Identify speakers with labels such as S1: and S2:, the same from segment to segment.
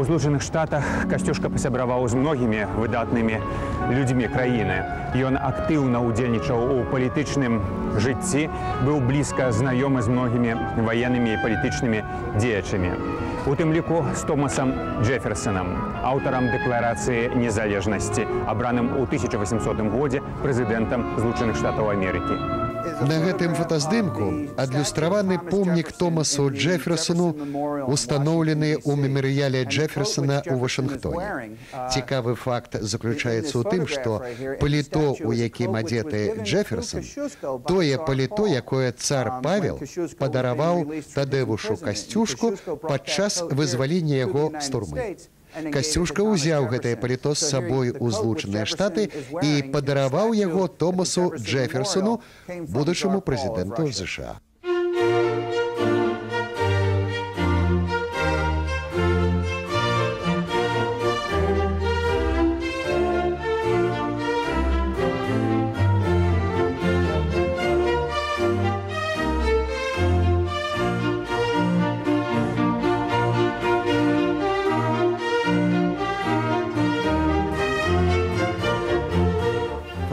S1: Злучаных Штатах Касцюшка пасябраваў з многімі выдатнымі людзьмі краіны. Ён актыўна ўдзельнічаў у палітычным жыцці, быў блізка знаёмы з многімі ваеннымі і палітычнымі дзеячамі. У тым ліку з Томасам Джэферсонам, аўтарам Дэкларацыі незалежнасці, абраным у 1800 годзе прэзідэнтам Злучаных Штатаў Амерыкі.
S2: На гэтым фотаздымку адлюстраваны помнік Томасу Джэферсону, устаноўлены ў мемарыяле Джэферсона ў Вашынгтоне. Цікавы факт заключаецца ў тым, што паліто, у якім адзеты Джэферсон, тое паліто, якое цар Павел падараваў Тадэвушу Касцюшку падчас вызвалення яго з турмы. Касцюшка ўзяў гэтае паліто з сабой у Злучаныя Штаты і падараваў яго Томасу Джэферсону, будучаму прэзідэнту США.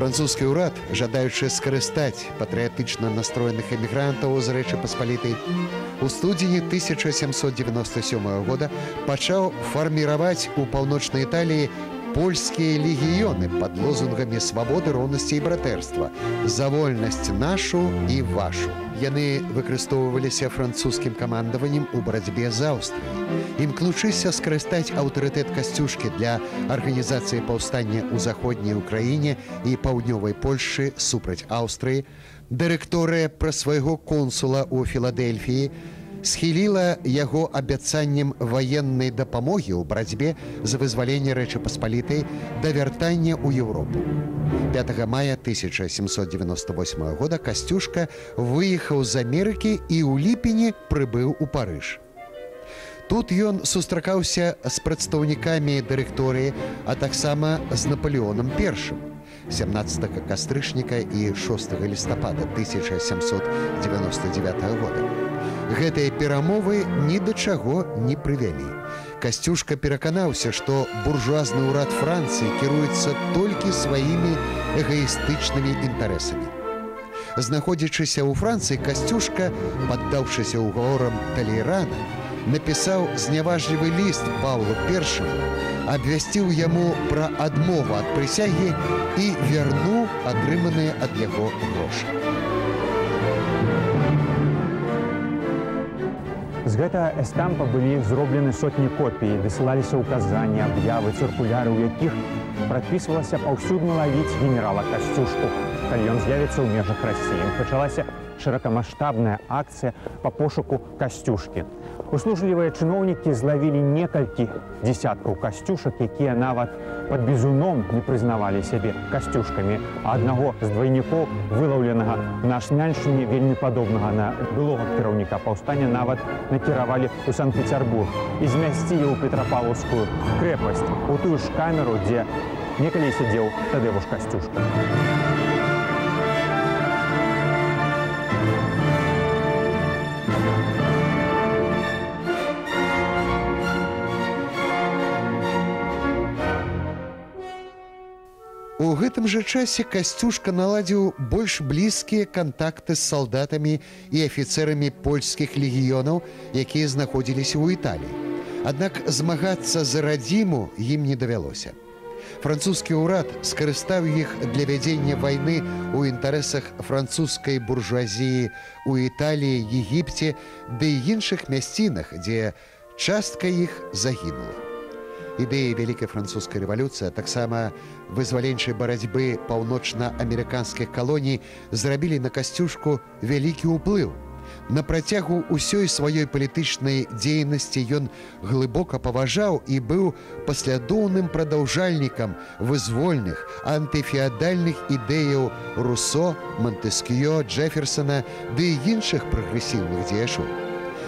S2: Французскі ўрад, жадаючы скарыстаць патрыятычна настроеных эмігрантаў з Рэчы Паспалітай, у студзені 1797 года пачаў фарміраваць у паўночнай Італіі польскія легіёны пад лозунгамі свабоды, роўнасці і братэрства, за вольнасць нашу і вашу. Яны выкарыстоўваліся французскім камандаваннем у барацьбе з Аўстрыяй. Імкнучыся скарыстаць аўтарытэт Касцюшкі для арганізацыі паўстання ў заходняй Украіне і паўднёвай Польшчы супраць Аўстрыі, дырэкторыя пра свайго консула ў Філадэльфіі схіліла яго абяцаннем ваеннай дапамогі ў барацьбе за вызваленне Рэчы Паспалітай да вяртання ў Еўропу. 5 мая 1798 года Касцюшка выехаў з Амерыкі і ў ліпені прыбыў у Парыж. Тут ён сустракаўся з прадстаўнікамі дырэкторыі, а таксама з Напалеонам I 17 кастрычніка і 6 лістапада 1799 года. Гэтыя перамовы ні да чаго не прывялі. Касцюшка пераканаўся, што буржуазны ўрад Францыі кіруецца толькі сваімі эгаістычнымі інтарэсамі. Знаходзячыся ў Францыі, Касцюшка, паддаўшыся ўгаворам Талейрана, напісаў зняважлівы ліст Паўлу I, абвясціў яму пра адмову ад прысягі і вярнуў атрыманыя ад яго грошы.
S1: З гэтага эстампа былі зроблены сотні копій, дасылаліся ўказанні, аб'явы, цыркуляры, у якіх прадпісвалася паўсюдна лавіць генерала Касцюшку, калі ён з'явіцца ў межах Расіі. Пачалася шырокамаштабная акцыя па пошуку Касцюшкі. Услужлівыя чыноўнікі злавілі некалькі дзесяткаў касцюшак, якія нават пад бізуном не прызнавалі сябе касцюшкамі, а аднаго з двайнікоў, вылаўленага на Ашмяншчыне, вельмі падобнага на былога кіраўніка паўстання, нават накіравалі ў Санкт-Петербург і змясцілі ў Петрапаўлаўскую крэпасць, у тую ж камеру, дзе некалі сядзеў Тадэвуш Касцюшка.
S2: У гэтым жа часе Касцюшка наладзіў больш блізкія кантакты з салдатамі і афіцэрамі польскіх легіёнаў, якія знаходзіліся ў Італіі. Аднак змагацца за радзіму ім не давялося. Французскі ўрад скарыстаў іх для вядзення вайны ў інтарэсах французскай буржуазіі ў Італіі, Егіпце ды іншых мясцінах, дзе частка іх загінула. Ідэі Вялікай французскай рэвалюцыі, а таксама вызваленчай барацьбы паўночна-амерыканскіх калоній зрабілі на Касцюшку вялікі ўплыў. На працягу ўсёй сваёй палітычнай дзейнасці ён глыбока паважаў і быў паслядоўным прадаўжальнікам вызвольных, антыфеадальных ідэяў Руссо, Монтэскьё, Джэферсона ды іншых прагрэсіўных дзеячоў.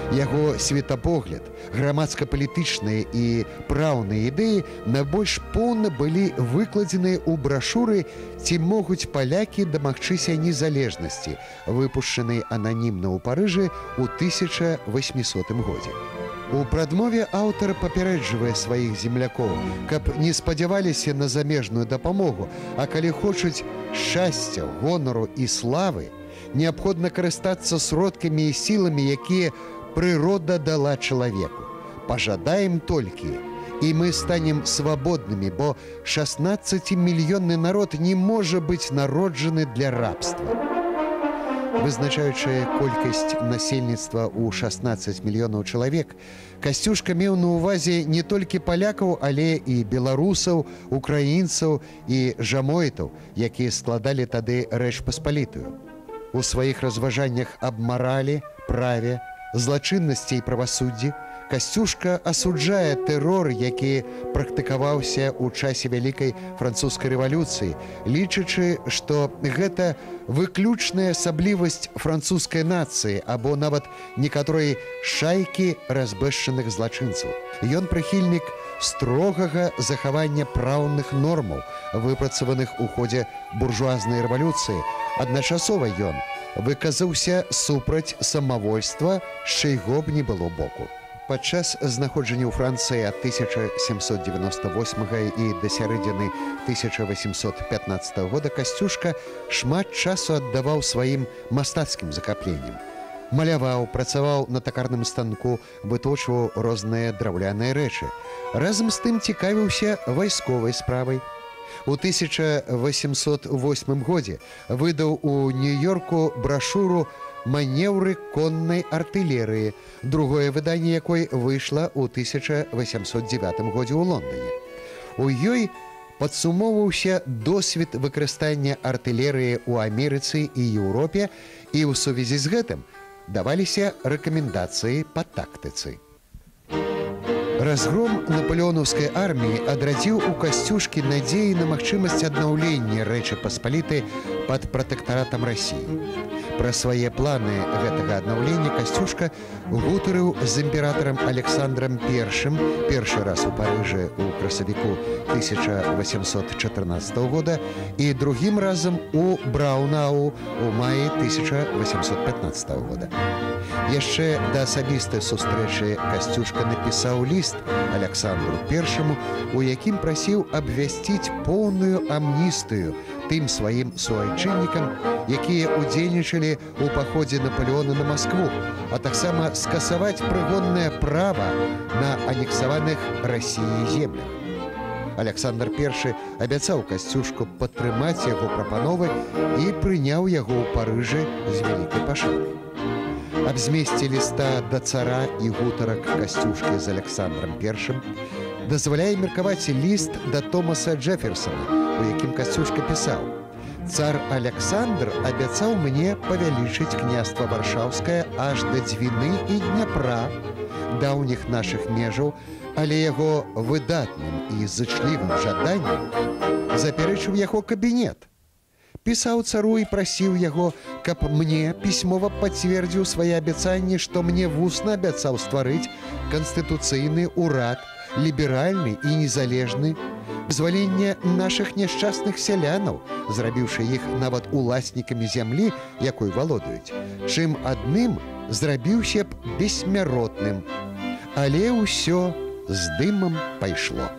S2: Яго светапогляд, грамадска-палітычныя і праўныя ідэі найбольш поўна былі выкладзеныя ў брашуры «Ці могуць палякі дамагчыся незалежнасці», выпушчанай ананімна ў Парыжы ў 1800 годзе. У прадмове аўтар папярэджвае сваіх землякоў, каб не спадзяваліся на замежную дапамогу, а калі хочуць шчасця, гонару і славы, неабходна карыстацца сродкамі і сіламі, якія прырода дала чалавеку. Пажадаем толькі, і мы станем свабоднымі, бо 16-мільённы народ не можа быць народжаны для рабства. Вызначаючая колькасць насельніцтва ў 16 мільёнаў чалавек, Касцюшка меў на ўвазе не толькі палякаў, але і беларусаў, украінцаў і жамойтаў, якія складалі тады Рэч Паспалітую. У сваіх разважаннях аб маралі, праве, злачыннасці і правасуддзі Касцюшка асуджае тэрор, які практыкаваўся ў часе Вялікай французскай рэвалюцыі, лічачы, што гэта выключная асаблівасць французскай нацыі або нават некаторай шайкі разбэшчаных злачынцаў. Ён прыхільнік строгага захавання праўных нормаў, выпрацаваных у ходзе буржуазнай рэвалюцыі. Адначасова ён выказаўся супраць самавольства, з чайго б не было боку. Падчас знаходжання ў Францыі ад 1798 і да сярэдзіны 1815 года Касцюшка шмат часу аддаваў сваім мастацкім захапленням. Маляваў, працаваў на такарным станку, выточваў розныя драўляныя рэчы. Разам з тым цікавіўся вайсковай справай. У 1808 годзе выдаў у Нью-Йорку брашуру «Манеўры коннай артылерыі», другое выданне якой выйшла ў 1809 годзе ў Лондоне. У ёй падсумоўваўся досвед выкарыстання артылерыі ў Амерыцы і Еўропе, і ў сувязі з гэтым даваліся рэкамендацыі па тактыцы. Разгром напалеонаўскай арміі адрадзіў у Касцюшкі надзеі на магчымасць аднаўлення Рэчы Паспалітай пад пратэктаратам Расіі. Пра свае планы гэтага аднаўлення Касцюшка гутарыў з імператарам Александрам I першы раз у Парыжы ў красавіку 1814 года і другім разам у Браўнау у маі 1815 года. Яшчэ да асабістай сустрэчы Касцюшка напісаў ліст Александру I, у якім прасіў абвясціць поўную амністыю тым сваім суайчыннікам, якія ўдзельнічалі ў паходзе Напалеона на Маскву, а таксама скасаваць прыгоннае права на анексаваных Расіяй землях. Александр I абяцаў Касцюшку падтрымаць яго прапановы і прыняў яго ў Парыжы з вялікай пашанай. Аб змесце ліста да цара і гутарак Касцюшкі з Александрам I дазваляе меркаваць ліст да Томаса Джэферсона, у якім Касцюшка пісаў: «Цар Александр абяцаў мне павялічыць княства Варшаўскае аж да Дзвіны і Дняпра, даўніх нашых межаў, але яго выдатным і зычлівым жаданнем запярэчыў яго кабінет. Пісаў цару і прасіў яго, каб мне пісьмова пацвердзіў свае абяцанні, што мне вусна абяцаў стварыць канстытуцыйны ўрад, ліберальны і незалежны, вызваленне нашых няшчасных сялянаў, зрабіўшы іх нават уласнікамі зямлі, якой валодаюць, чым адным зрабіўся б бессмяротным. Але ўсё з дымам пайшло».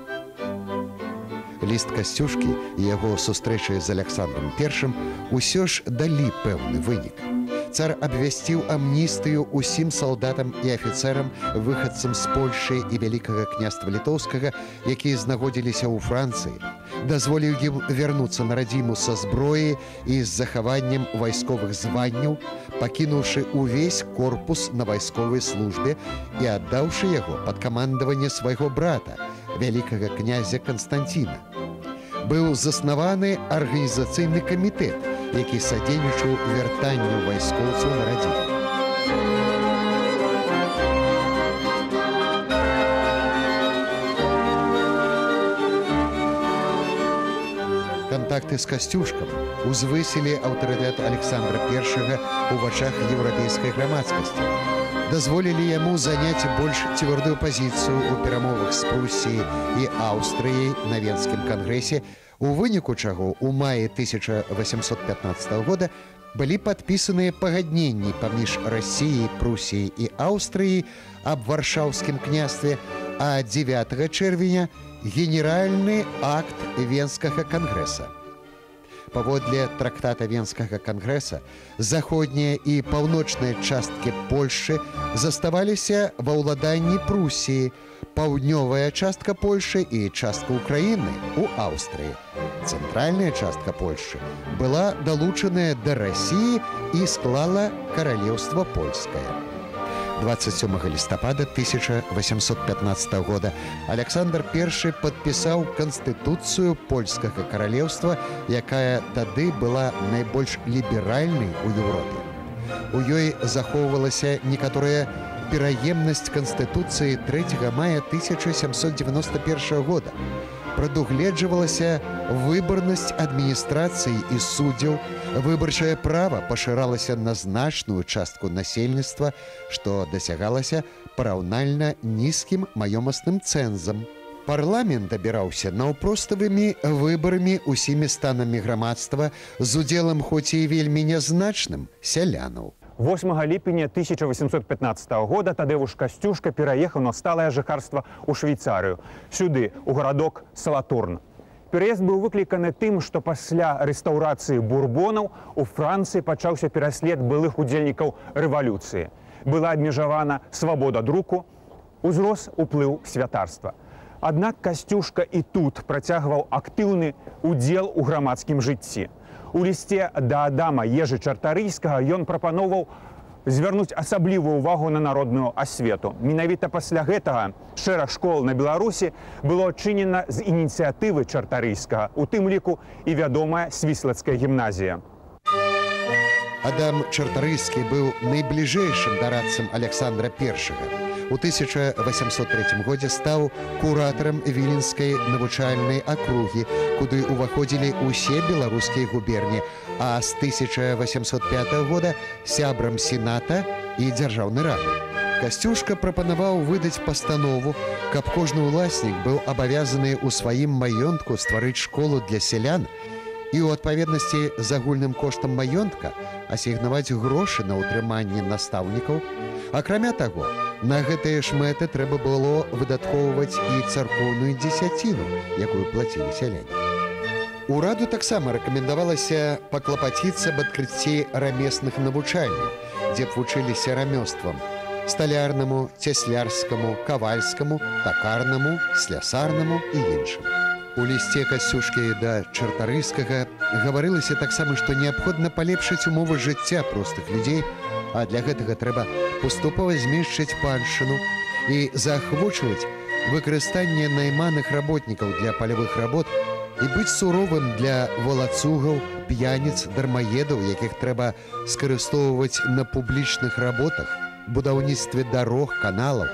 S2: Ліст Касцюшкі і яго сустрэчы з Александром I ўсё ж далі пэўны вынік. Цар абвясціў амністыю ўсім салдатам і афіцэрам, выхадцам з Польшы і Вялікага княства Літоўскага, якія знаходзіліся ў Францыі, дазволіў ім вярнуцца на радзіму са зброі і з захаваннем вайсковых званняў, пакінуўшы ўвесь корпус на вайсковай службе і аддаўшы яго пад камандаванне свайго брата, вялікага князя Канстанціна. Быў заснаваны арганізацыйны камітэт, які садзейнічаў вяртанню вайскоўцаў на радзіму. Кантакты з Касцюшкам узвысілі аўтарытэт Александра I ў вачах еўрапейскай грамадскасці, дазволілі яму заняць больш цвёрдую пазіцыю ў перамовах з Прусіяй і Аўстрыяй на Венскім кангрэсе, у выніку чаго ў маі 1815 года былі падпісаныя пагадненні паміж Расіяй, Прусіяй і Аўстрыяй аб варшаўскім княстве, а 9 чэрвеня генеральны акт Венскага кангрэса. Паводле трактата Венскага кангрэса заходнія і паўночныя часткі Польшчы заставаліся ва ўладанні Прусіі, паўднёвая частка Польшчы і частка Украіны ў Аўстрыі. Цэнтральная частка Польшчы была далучаная да Расіі і склала каралеўства польскае. 27 лістапада 1815 года Александр I падпісаў канстытуцыю польскага каралеўства, якая тады была найбольш ліберальнай у Еўропе. У ёй захоўвалася некаторая пераемнасць канстытуцыі 3 мая 1791 года. Прадугледжвалася выбарнасць адміністрацыі і суддзяў, выбарчае права пашыралася на значную частку насельніцтва, што дасягалася параўнальна нізкім маёмасным цэнзам. Парламент абіраўся наўпроставымі выбарамі усімі станамі грамадства з удзелам хоць і вельмі нязначным сялянаў.
S1: 8 ліпеня 1815 года Тадеуш Касцюшка пераехаў на сталае жыхарства ў Швейцарыю, сюды, у гарадок Салатурн. Пераезд быў выкліканы тым, што пасля рэстаўрацыі бурбонаў у Францыі пачаўся пераслед былых удзельнікаў рэвалюцыі. Была абмежавана свабода друку, узрос уплыў святарства. Аднак Касцюшка і тут працягваў актыўны удзел у грамадскім жыцці. У лісце да Адама Ежы Чартарыйскага ён прапаноўваў звярнуць асаблівую ўвагу на народную асвету. Менавіта пасля гэтага шэраг школ на Беларусі было адчынена з ініцыятывы Чартарыйскага, у тым ліку і вядомая Свіслацкая гімназія.
S2: Адам Чартарыйскі быў найбліжэйшым дарадцам Александра I. У 1803 годзе стаў куратарам Віленскай навучальнай акругі, куды ўваходзілі ўсе беларускія губерні, а з 1805 года сябрам Сената і дзяржаўнай рады. Касцюшка прапанаваў выдаць пастанову, каб кожны ўласнік быў абавязаны ў сваім маёнтку стварыць школу для сялян і ў адпаведнасці з агульным коштам маёнтка асігнаваць грошы на ўтрыманне настаўнікаў. Акрамя таго, на гэтыя ж мэты трэба было выдаткоўваць і царкоўную дзесяціну, якую плацілі сяляне. Ураду таксама рэкамендавалася паклапаціцца аб адкрыцці рамесных навучальняў, дзе б вучыліся рамёствам сталярнаму, цяслярскаму, кавальскаму, такарнаму, слясарнаму і іншым. У лісце Касцюшкі да Чартарыйскага гаварылася таксама, што неабходна палепшыць умовы жыцця простых людзей, а для гэтага трэба паступова зменшыць паншчыну і заахвочваць выкарыстанне найманых работнікаў для палявых работ і быць суровым для валацугаў, п'яніц, дармаедаў, якіх трэба скарыстоўваць на публічных работах, будаўніцтве дарог, каналаў,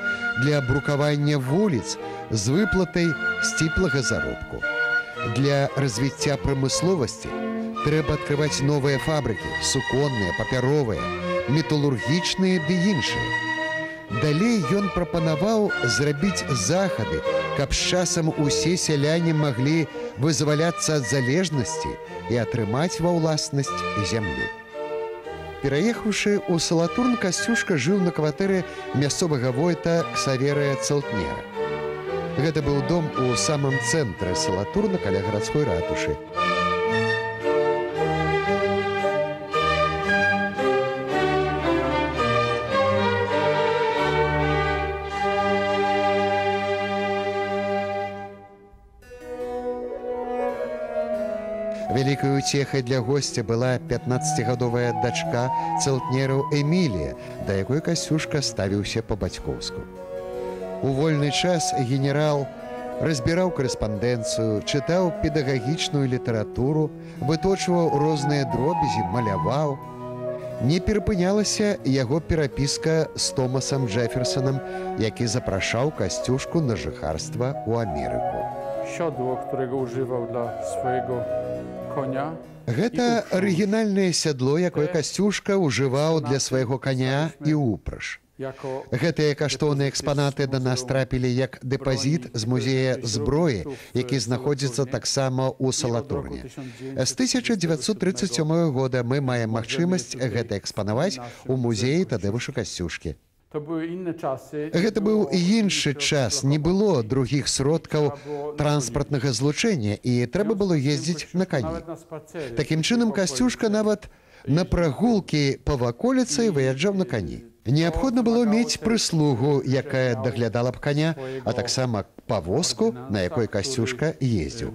S2: для брукавання вуліц з выплатай сціплага заробку. Для развіцця прамысловасці трэба адкрываць новыя фабрыкі, суконныя, папяровыя, металургічныя ды іншыя. Далей ён прапанаваў зрабіць захады, каб з часам усе сяляне маглі вызваляцца ад залежнасці і атрымаць ва ўласнасць зямлю. Пераехаўшы ў Салатурн, Касцюшка жыў на кватэры мясцовага войта Ксаверыя Цэлтнера. Гэта быў дом у самым цэнтры Салатурна каля гарадской ратушы. Вялікай уцехай для госця была 15гадовая дачка цэлтнераў Эмілія, да якой Касцюшка ставіўся па-бацькоўску. У вольны час генерал разбіраў карэспандэнцыю, чытаў педагагічную літаратуру, выточваў розныя дробязі, маляваў. Не перапынялася яго перапіска з Томасам Джэферсонам, які запрашаў Касцюшку на жыхарства ў Амерыку.
S3: Siodło, którego używał dla swojego konia.
S2: Гэта арыгінальнае сядло, якое Касцюшка ўжываў для свайго каня і упраж. Гэтыя каштоўныя экспанаты да нас трапілі як дэпазіт з музея зброі, які знаходзіцца таксама ў Салатурне. З 1937 года мы маем магчымасць гэта экспанаваць у музеі Тадэвуша Касцюшкі. Гэта быў іншы час, не было другіх сродкаў транспартнага злучэння і трэба было ездзіць на кані. Такім чынам Касцюшка нават на прагулкі па ваколіцы выязджаў на кані. Неабходна было мець прыслугу, якая даглядала б каня, а таксама павозку, на якой Касцюшка ездзіў.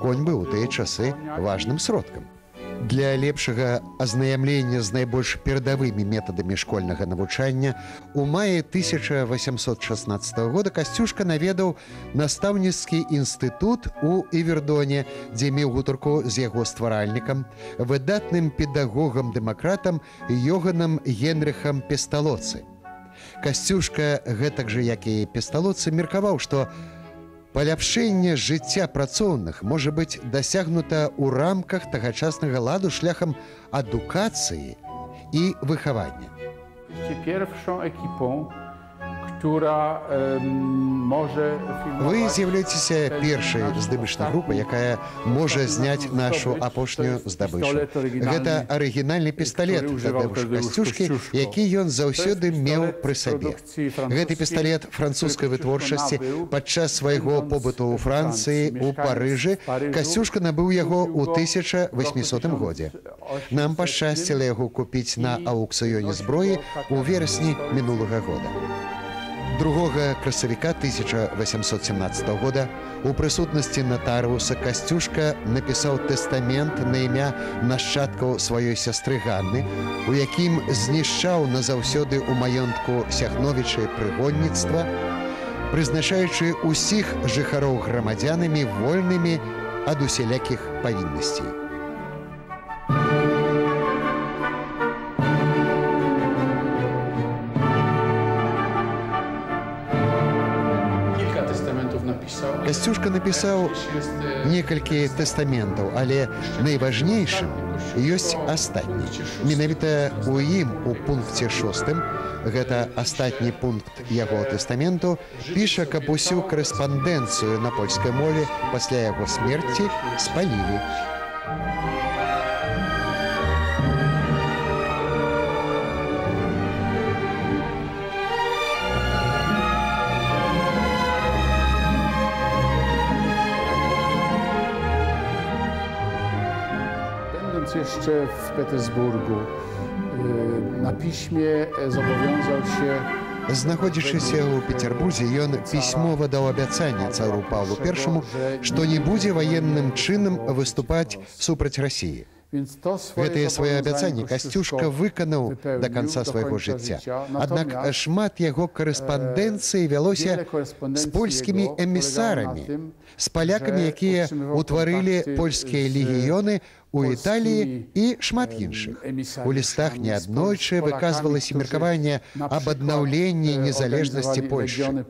S2: Конь быў у тыя часы важным сродкам. Для лепшага азнаямлення з найбольш перадавымі метадамі школьнага навучання у маі 1816 года Касцюшка наведаў настаўніцкі інстытут у Івердоне, дзе меў гутарку з яго стваральнікам, выдатным педагогам-дэмакратам Йоганам Генрыхам Песталоцы. Касцюшка, гэтак жа як і Песталоцы, меркаваў, што паляпшэнне жыцця працоўных можа быць дасягнута ў рамках тагачаснага ладу шляхам адукацыі і выхавання.
S3: Pierwszą ekipą, która może
S2: Вы з'яўляецеся першай здабычнай групай, якая можа зняць нашу апошнюю здабычу. Гэта арыгінальны пісталет Тадэвуша Касцюшкі, які ён заўсёды меў пры сабе. Гэты пісталет французскай вытворчасці падчас свайго побыту ў Францыі, у Парыжы, Касцюшка набыў яго ў 1800 годзе. Нам пашчасціла яго купіць на аўкцыёне зброі ў верасні мінулага года. 2 красавіка 1817 года у прысутнасці натарыуса Касцюшка напісаў тэстамент на імя нашчадкаў сваёй сястры Ганны, у якім знішчаў назаўсёды ў маёнтку Сягновіча прыгонніцтва, прызначаючы ўсіх жыхароў грамадзянамі вольнымі ад усялякіх павіннасцей. Касцюшка напісаў некалькі тэстаментаў, але найважнейшым ёсць астатні. Менавіта ў ім, у пункце 6, гэта астатні пункт яго тэстаменту, піша, каб усю карэспандэнцыю на польскай мове пасля яго смерці спалілі.
S3: Jeszcze w Petersburgu na piśmie zobowiązał się.
S2: Знаходзячыся ў Петербурзе, ён пісьмова даў абяцанне цару Павлу I, што не будзе ваенным чынам выступаць супраць Расіі. Гэтае сваё абяцанне Касцюшка выканаў да канца свайго жыцця. Аднак шмат яго карэспандэнцыі вялося з польскімі эмісарамі, з палякамі, якія ўтварылі польскія легіёны у Італіі і шмат іншых. У лістах неаднойчы выказвалася меркаванне аб аднаўленні незалежнасці Польшчы.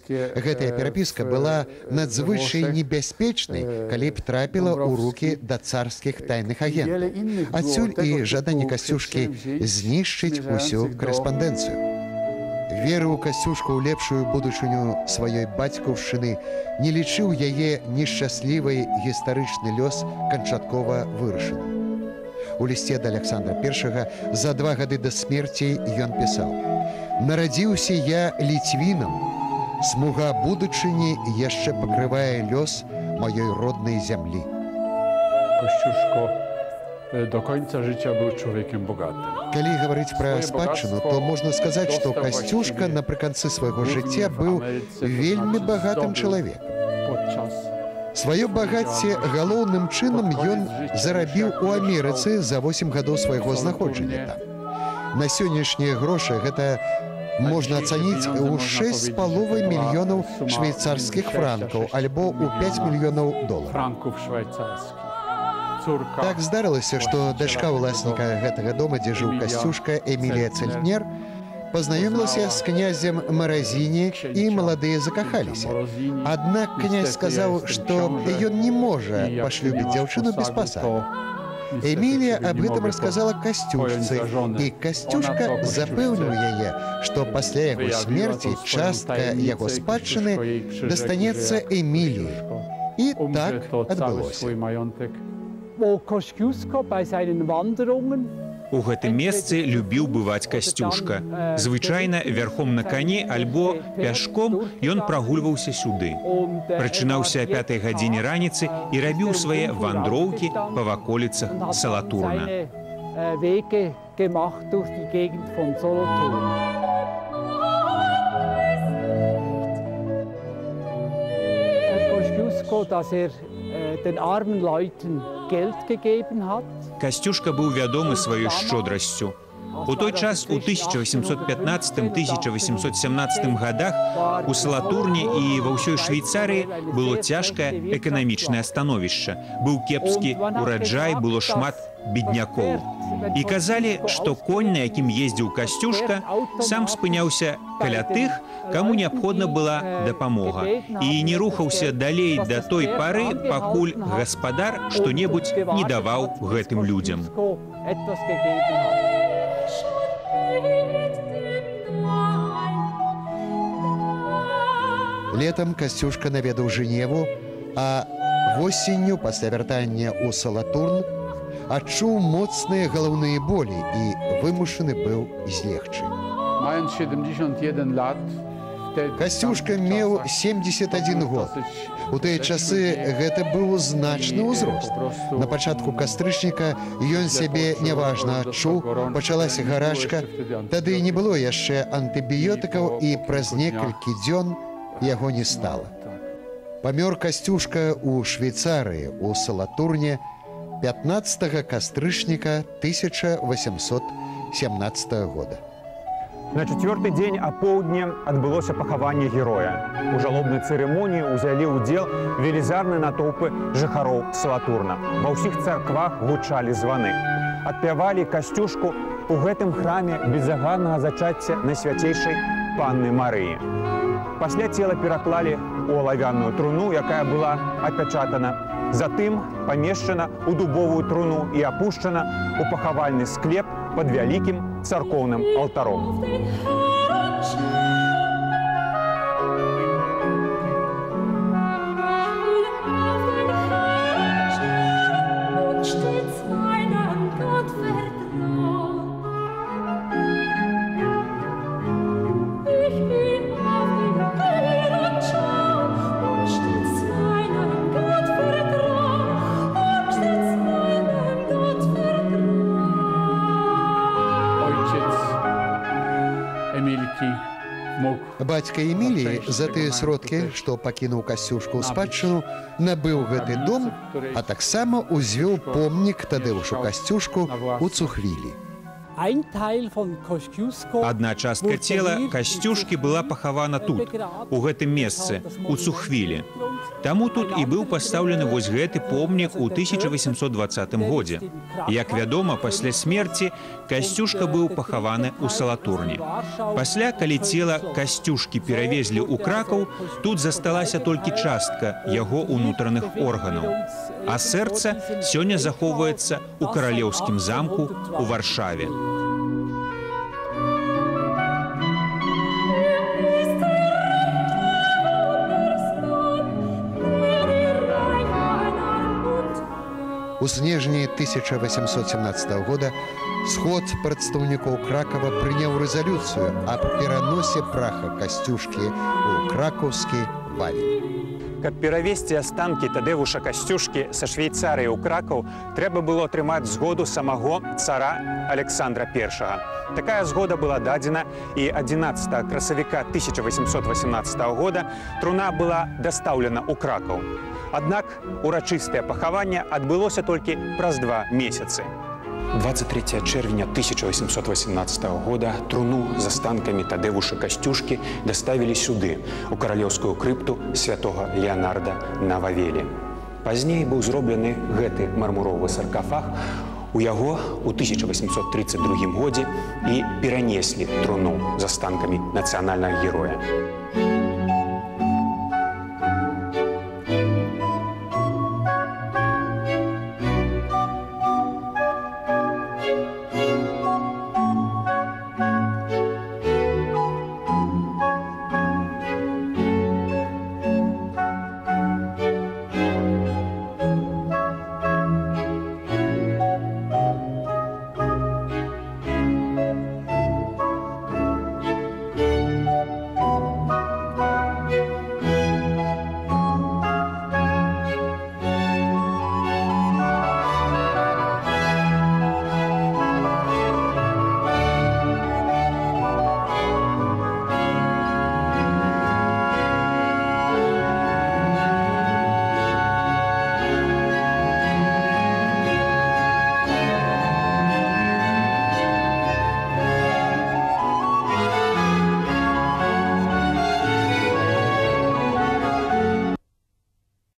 S2: Гэтая перапіска была надзвычай небяспечнай, калі б трапіла ў рукі да царскіх тайных агентаў. Адсюль і жаданне Касцюшкі знішчыць усю карэспандэнцыю. Веры ў Касцюшку ў лепшую будучыню сваёй бацькаўшчыны, не лічыў яе нешчаслівай гістарычны лёс канчаткова вырашаны. У лісце да Александра I за 2 гады да смерці ён пісаў: «Нарадзіўся я ліцвінам, смуга будучыні яшчэ пакрывае лёс маёй роднай зямлі».
S3: Kościuszko do końca życia był człowiekiem bogatym.
S2: Калі гаварыць пра спадчыну, то можна сказаць, што Касцюшка напрыканцы свайго жыцця быў вельмі багатым чалавекам. Сваё багацце галоўным чынам ён зарабіў у Амерыцы за 8 гадоў свайго знаходжання там. На сённяшнія грошы гэта можна ацаніць у 6,5 мільёнаў швейцарскіх франкаў альбо ў 5 мільёнаў долараў.
S3: Франков швейцарскіх.
S2: Так здарылася, што дачка ўласніка гэтага дома, дзе жыў Касцюшка, Эмілія Цэльтнер, пазнаёмілася з князем Маразіні і маладыя закахаліся. Аднак князь сказаў, што ён не можа пашлюбіць дзяўчыну без пасады. Эмілія аб гэтым расказала Касцюшцы, і Касцюшка запэўніў яе, што пасля яго смерці частка яго спадчыны дастанецца Эміліі. І так адбылося.
S4: У гэтым месцы любіў бываць Касцюшка. Звычайна вярхом на кані альбо пяшком ён прагульваўся сюды. Прачынаўся о 5 гадзіне раніцы і рабіў свае вандроўкі па ваколіцах Салатурна. Касцюшка быў вядомы сваёй шчодрасцю. У той час у 1815-1817 годах у Салатурне і ва ўсёй Швейцарыі было цяжкае эканамічнае становішча. Быў кепскі ураджай, было шмат беднякоў. І казалі, што конь, на якім ездзіў Касцюшка, сам спыняўся каля тых, каму неабходна была дапамога, і не рухаўся далей да той пары, пакуль гаспадар што-небудзь не даваў гэтым людзям.
S2: Летам Касцюшка наведаў Жэневу, а восенню пасля вяртання ў Салатурн адчуў моцныя галаўныя болі і вымушаны быў злегчы. Касцюшка меў 71 год. У тыя часы гэта быў значны ўзрост. На пачатку кастрычніка ён сябе няважна адчуў, пачалася гарачка, тады не было яшчэ антыбіётыкаў і праз некалькі дзён яго не стала. Памёр Касцюшка ў Швейцарыі, у Салатурне, 15 кастрычніка 1817 года.
S1: На 4-й дзень апоўдні адбылося пахаванне героя. У жалобнай цырымоніі ўзялі ўдзел велізарныя натоўпы жыхароў Салатурна. Ва ўсіх царквах гучалі званы. Адпявалі Касцюшку у гэтым храме безаганнага зачацця Найсвяцейшай Панны Марыі. Пасля цела пераклалі ў алавяную труну, якая была апячатана. Затым памешчана ў дубовую труну і апушчана ў пахавальны склеп пад вялікім царкоўным алтаром.
S2: Бацька Эміліі за тыя сродкі, што пакінуў Касцюшку ў спадчыну, набыў гэты дом, а таксама ўзвёў помнік Тадеушу Касцюшку ў Цухвілі.
S4: Адна частка цела Касцюшкі была пахавана тут, у гэтым месцы, у Цухвілі. Таму тут і быў пастаўлены вось гэты помнік у 1820 годзе. Як вядома, пасля смерці Касцюшка быў пахаваны ў Салатурне. Пасля, калі цела Касцюшкі перавезлі ў Кракаў, тут засталася толькі частка яго ўнутраных органаў. А сэрца сёння захоўваецца ў каралеўскім замку ў Варшаве.
S2: У снежні 1817 года сход прадстаўнікоў Кракава прыняў рэзалюцыю аб пераносе праха Касцюшкі ў кракаўскі Вавель.
S1: Каб перавесці астанкі Тадеуша Касцюшкі са Швейцарыі ў Кракаў, трэба было атрымаць згоду самого цара Александра I. Такая згода была дадзена, і 11 красавіка 1818 года труна была дастаўлена ў Кракаў. Аднак урачыстае пахаванне адбылося толькі праз 2 месяцы.
S4: 23 чэрвеня 1818 года труну з астанкамі Тадеуша Касцюшкі даставілі сюды, у каралеўскую крыпту святога Леанарда на Вавелі. Пазней быў зроблены гэты мармуровы саркафаг, у яго ў 1832 годзе і перанеслі труну з астанкамі нацыянальнага героя.